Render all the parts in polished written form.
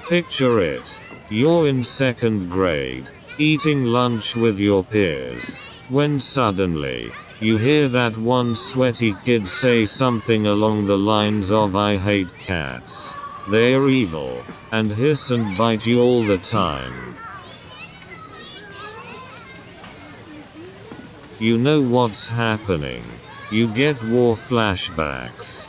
Picture it. You're in second grade, eating lunch with your peers, when suddenly, you hear that one sweaty kid say something along the lines of "I hate cats. They're evil, and hiss and bite you all the time." You know what's happening. You get war flashbacks.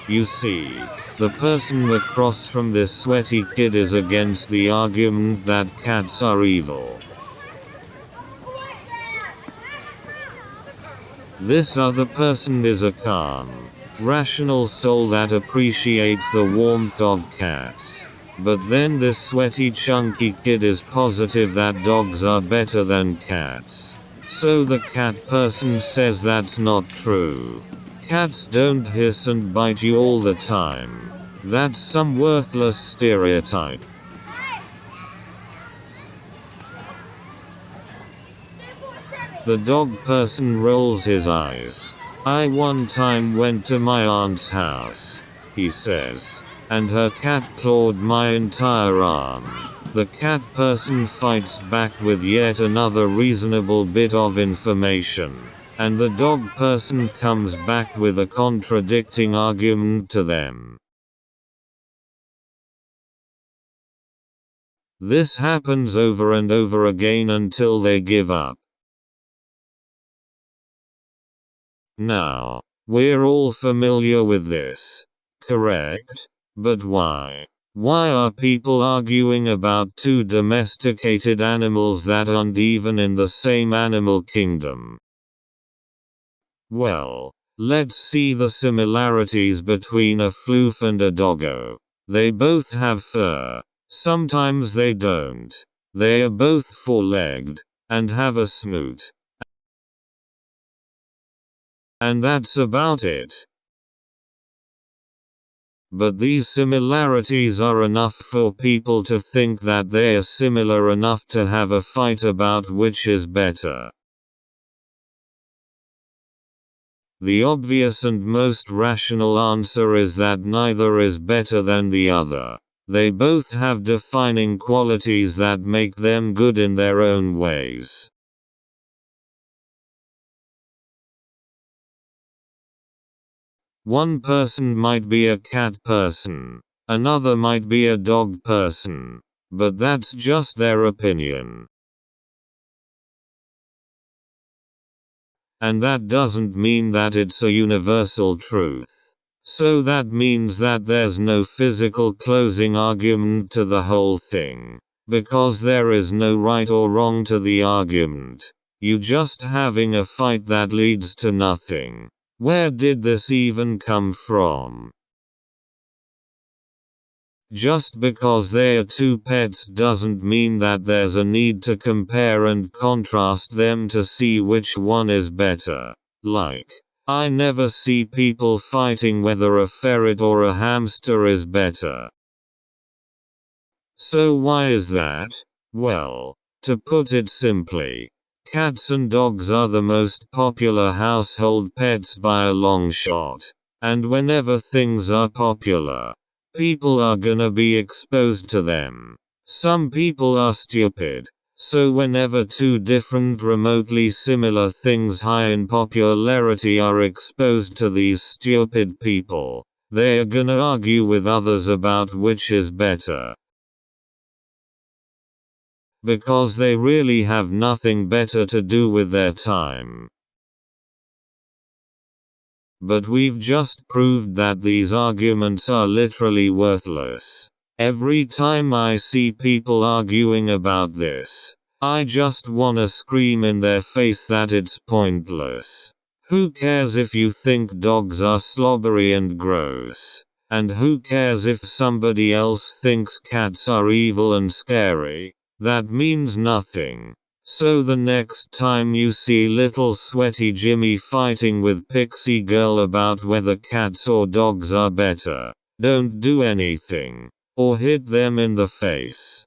You see, the person across from this sweaty kid is against the argument that cats are evil. This other person is a calm, rational soul that appreciates the warmth of cats. But then this sweaty chunky kid is positive that dogs are better than cats. So the cat person says that's not true. Cats don't hiss and bite you all the time. That's some worthless stereotype. The dog person rolls his eyes. "I one time went to my aunt's house," he says, "and her cat clawed my entire arm." The cat person fights back with yet another reasonable bit of information, and the dog person comes back with a contradicting argument to them. This happens over and over again until they give up. Now, we're all familiar with this, correct? But why? Why are people arguing about two domesticated animals that aren't even in the same animal kingdom? Well, let's see the similarities between a floof and a doggo. They both have fur. Sometimes they don't. They are both four-legged, and have a snoot. And that's about it. But these similarities are enough for people to think that they are similar enough to have a fight about which is better. The obvious and most rational answer is that neither is better than the other. They both have defining qualities that make them good in their own ways. One person might be a cat person, another might be a dog person, but that's just their opinion. And that doesn't mean that it's a universal truth. So that means that there's no physical closing argument to the whole thing, because there is no right or wrong to the argument. You just having a fight that leads to nothing. Where did this even come from? Just because they are two pets doesn't mean that there's a need to compare and contrast them to see which one is better. Like, I never see people fighting whether a ferret or a hamster is better. So why is that? Well, to put it simply, cats and dogs are the most popular household pets by a long shot. And whenever things are popular, people are gonna be exposed to them. Some people are stupid, so whenever two different remotely similar things high in popularity are exposed to these stupid people, they are gonna argue with others about which is better. Because they really have nothing better to do with their time. But we've just proved that these arguments are literally worthless. Every time I see people arguing about this, I just wanna scream in their face that it's pointless. Who cares if you think dogs are slobbery and gross? And who cares if somebody else thinks cats are evil and scary? That means nothing. So the next time you see little sweaty Jimmy fighting with Pixie Girl about whether cats or dogs are better, don't do anything, or hit them in the face.